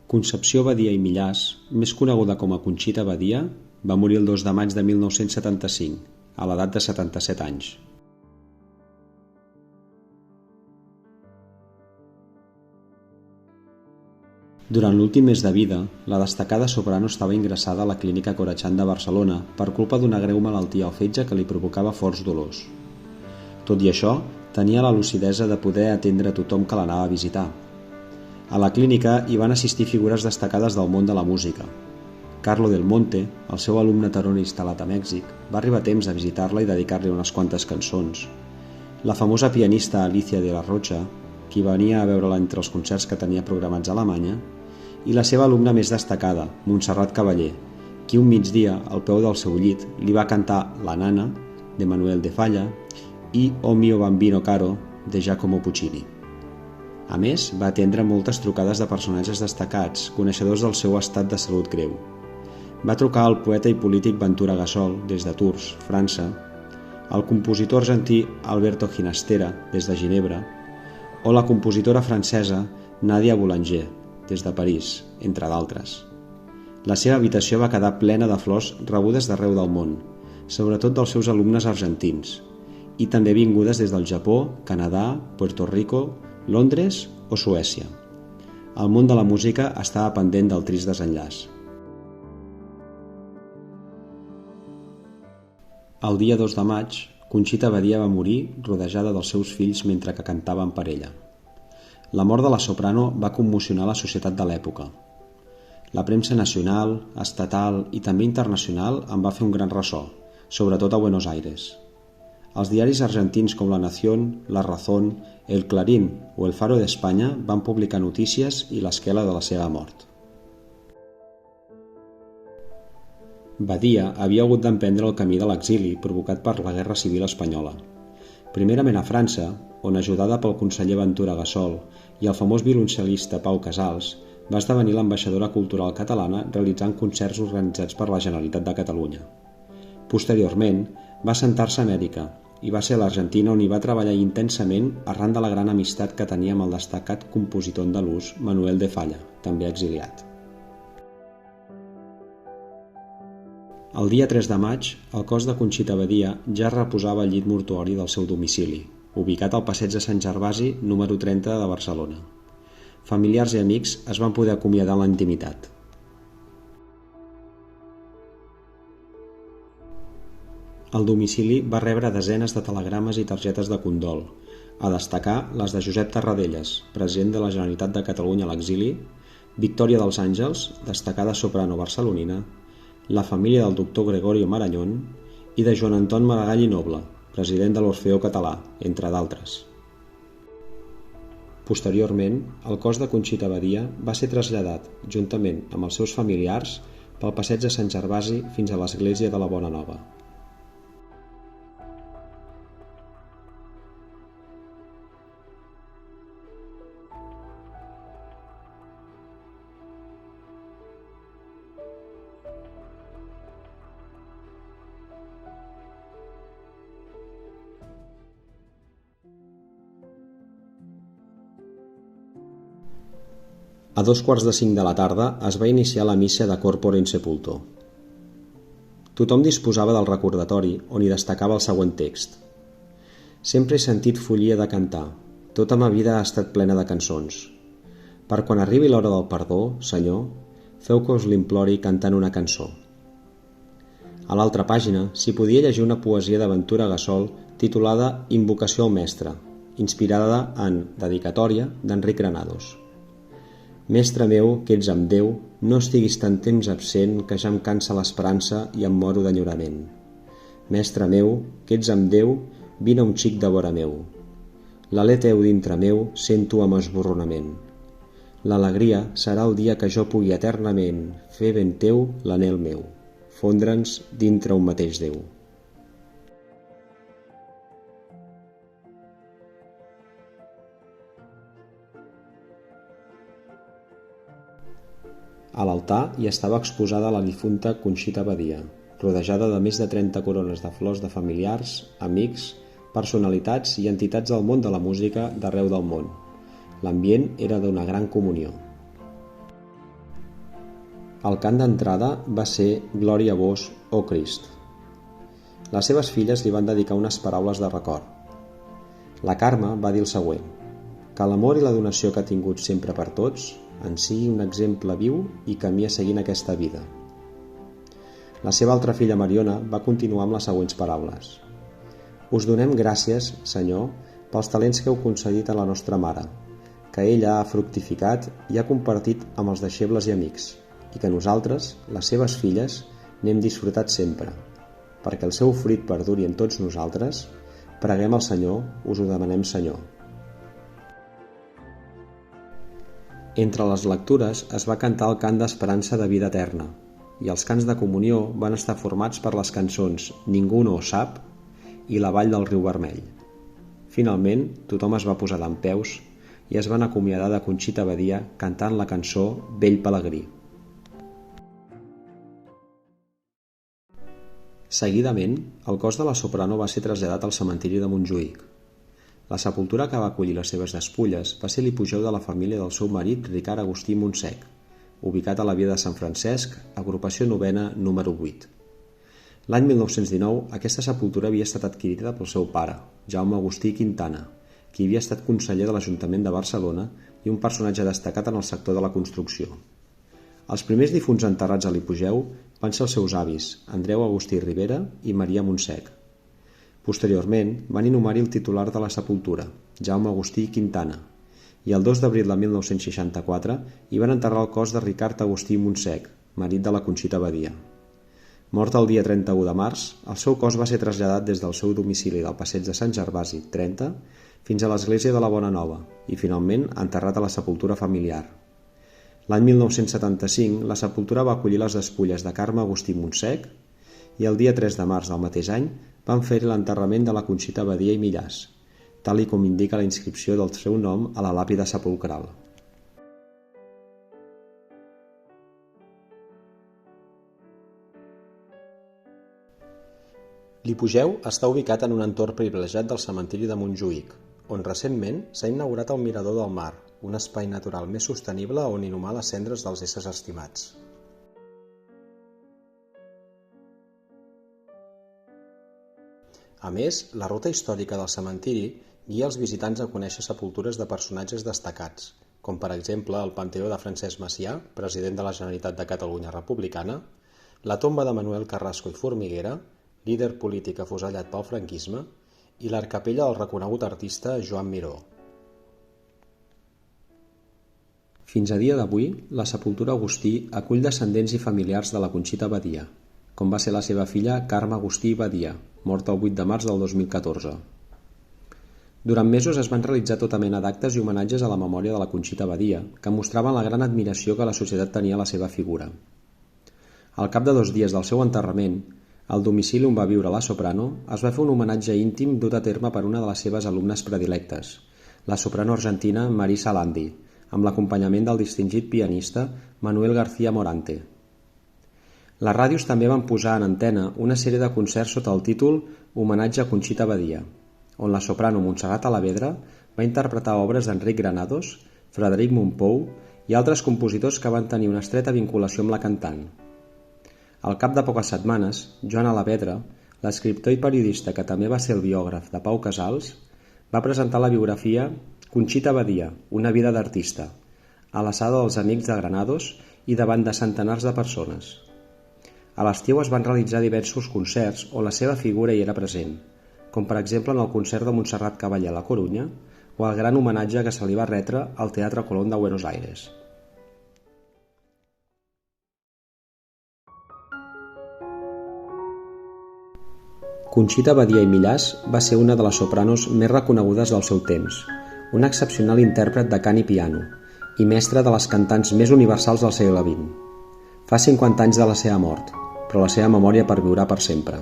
Concepció Badia i Millàs, més coneguda com a Conxita Badia, va morir el 2 de maig de 1975, a l'edat de 77 anys. Durant l'últim mes de vida, la destacada soprano estava ingressada a la Clínica Corachán de Barcelona per culpa d'una greu malaltia o fetge que li provocava forts dolors. Tot i això, tenia la lucidesa de poder atendre tothom que l'anava a visitar. A la clínica hi van assistir figures destacades del món de la música. Carlo Del Monte, el seu alumne tenor instal·lat a Mèxic, va arribar a temps a visitar-la i dedicar-li unes quantes cançons. La famosa pianista Alicia de la Rocha, qui venia a veure-la entre els concerts que tenia programats a Alemanya, i la seva alumna més destacada, Montserrat Caballé, qui un migdia, al peu del seu llit, li va cantar La Nana, de Manuel de Falla, i O mio bambino caro, de Giacomo Puccini. A més, va atendre moltes trucades de personatges destacats, coneixedors del seu estat de salut greu. Va trucar al poeta i polític Ventura Gasol, des de Tours, França, al compositor argentí Alberto Ginastera, des de Ginebra, o la compositora francesa Nadia Boulanger, des de París, entre d'altres. La seva habitació va quedar plena de flors rebudes d'arreu del món, sobretot dels seus alumnes argentins, i també vingudes des del Japó, Canadà, Puerto Rico, Londres o Suècia. El món de la música estava pendent del trist desenllaç. El dia 2 de maig, Conxita Badia va morir rodejada dels seus fills mentre que cantaven per ella. La mort de la soprano va commocionar la societat de l'època. La premsa nacional, estatal i també internacional en va fer un gran ressò, sobretot a Buenos Aires. Els diaris argentins com La Nación, La Razón, El Clarín o El Faro d'Espanya van publicar notícies i l'esquela de la seva mort. Badia havia hagut d'emprendre el camí de l'exili provocat per la Guerra Civil Espanyola. Primerament a França, on, ajudada pel conseller Ventura Gasol i el famós violoncel·lista Pau Casals, va esdevenir l'ambaixadora cultural catalana realitzant concerts organitzats per la Generalitat de Catalunya. Posteriorment, va assentar-se a Amèrica i va ser a l'Argentina on hi va treballar intensament arran de la gran amistat que tenia amb el destacat compositor andalús Manuel de Falla, també exiliat. El dia 3 de maig, el cos de Conxita Badia ja reposava al llit mortuori del seu domicili, ubicat al passeig de Sant Gervasi, número 30 de Barcelona. Familiars i amics es van poder acomiadar en la intimitat. El domicili va rebre desenes de telegrames i targetes de condol, a destacar les de Josep Tarradellas, president de la Generalitat de Catalunya a l'exili, Victòria dels Àngels, destacada soprano barcelonina, la família del doctor Gregorio Marañón i de Joan Anton Maragall i Noble, president de l'Orfeó Català, entre d'altres. Posteriorment, el cos de Conxita Badia va ser traslladat, juntament amb els seus familiars, pel passeig de Sant Gervasi fins a l'església de la Bona Nova. A 2:45 de la tarda es va iniciar la missa de Corpore in Sepulto. Tothom disposava del recordatori on hi destacava el següent text. Sempre he sentit follia de cantar, tota ma vida ha estat plena de cançons. Per quan arribi l'hora del perdó, Senyor, feu que us l'implori cantant una cançó. A l'altra pàgina s'hi podia llegir una poesia de Ventura Gasol titulada Invocació al Mestre, inspirada en Dedicatòria d'Enric Granados. Mestre meu, que ets amb Déu, no estiguis tant temps absent que ja em cansa l'esperança i em moro d'enyorament. Mestre meu, que ets amb Déu, vine un xic de vora meu. L'alè teu dintre meu sento amb esborronament. L'alegria serà el dia que jo pugui eternament fer ben teu l'anhel meu, fondre'ns dintre un mateix Déu. A l'altar hi estava exposada la difunta Conxita Badia, rodejada de més de 30 corones de flors de familiars, amics, personalitats i entitats del món de la música d'arreu del món. L'ambient era d'una gran comunió. El cant d'entrada va ser Glòria a vos, oh Crist. Les seves filles li van dedicar unes paraules de record. La Carme va dir el següent: que l'amor i la donació que ha tingut sempre per tots en sigui un exemple viu i camí a seguir en aquesta vida. La seva altra filla Mariona va continuar amb les següents paraules: us donem gràcies, Senyor, pels talents que heu concedit a la nostra mare, que ella ha fructificat i ha compartit amb els deixebles i amics, i que nosaltres, les seves filles, n'hem disfrutat sempre. Perquè el seu fruit perduri en tots nosaltres, preguem al Senyor, us ho demanem, Senyor. Entre les lectures es va cantar el cant d'esperança de vida eterna, i els cants de comunió van estar formats per les cançons Ningú no ho sap i La vall del riu vermell. Finalment, tothom es va posar dempeus i es van acomiadar de Conxita Badia cantant la cançó Vell Pelegrí. Seguidament, el cos de la soprano va ser traslladat al cementiri de Montjuïc. La sepultura que va acollir les seves despulles va ser l'hipogeu de la família del seu marit Ricard Agustí Montsec, ubicat a la via de Sant Francesc, agrupació novena número 8. L'any 1919, aquesta sepultura havia estat adquirida pel seu pare, Jaume Agustí Quintana, qui havia estat conseller de l'Ajuntament de Barcelona i un personatge destacat en el sector de la construcció. Els primers difunts enterrats a l'hipogeu van ser els seus avis, Andreu Agustí Ribera i Maria Montsec. Posteriorment, van inhumar-hi el titular de la sepultura, Jaume Agustí Quintana, i el 2 d'abril de 1964 hi van enterrar el cos de Ricard Agustí Montsec, marit de la Conxita Badia. Mort el dia 31 de març, el seu cos va ser traslladat des del seu domicili del passeig de Sant Gervasi, 30, fins a l'església de la Bona Nova i, finalment, enterrat a la sepultura familiar. L'any 1975, la sepultura va acollir les despulles de Carme Agustí Montsec i el dia 3 de març del mateix any van fer-hi l'enterrament de la Conxita Badia i Millàs, tal com indica la inscripció del seu nom a la làpida sepulcral. L'hipogeu està ubicat en un entorn privilegiat del cementiri de Montjuïc, on recentment s'ha inaugurat el Mirador del Mar, un espai natural més sostenible on inhumar les cendres dels éssers estimats. A més, la ruta històrica del cementiri guia els visitants a conèixer sepultures de personatges destacats, com per exemple el Panteó de Francesc Macià, president de la Generalitat de Catalunya Republicana, la tomba de Manuel Carrasco i Formiguera, líder polític afusellat pel franquisme, i l'arcapella del reconegut artista Joan Miró. Fins a dia d'avui, la sepultura Agustí acull descendents i familiars de la Conxita Badia, com va ser la seva filla Carme Agustí Badia, morta el 8 de març del 2014. Durant mesos es van realitzar tota mena d'actes i homenatges a la memòria de la Conxita Badia, que mostraven la gran admiració que la societat tenia a la seva figura. Al cap de 2 dies del seu enterrament, al domicili on va viure la soprano, es va fer un homenatge íntim dut a terme per una de les seves alumnes predilectes, la soprano argentina Marisa Landi, amb l'acompanyament del distingit pianista Manuel García Morante. Les ràdios també van posar en antena una sèrie de concerts sota el títol Homenatge a Conxita Badia, on la soprano Montserrat Alavedra va interpretar obres d'Enric Granados, Frederic Mompou i altres compositors que van tenir una estreta vinculació amb la cantant. Al cap de poques setmanes, Joan Alavedra, l'escriptor i periodista que també va ser el biògraf de Pau Casals, va presentar la biografia Conxita Badia, una vida d'artista, a la sala dels Amics de Granados i davant de centenars de persones. A l'estiu es van realitzar diversos concerts on la seva figura hi era present, com per exemple en el concert de Montserrat Caballé a la Corunya o el gran homenatge que se li va retre al Teatre Colón de Buenos Aires. Conxita Badia i Millàs va ser una de les sopranos més reconegudes del seu temps, una excepcional intèrpret de cant i piano i mestra de les cantants més universals del segle XX. Fa 50 anys de la seva mort, però la seva memòria perviurà per sempre.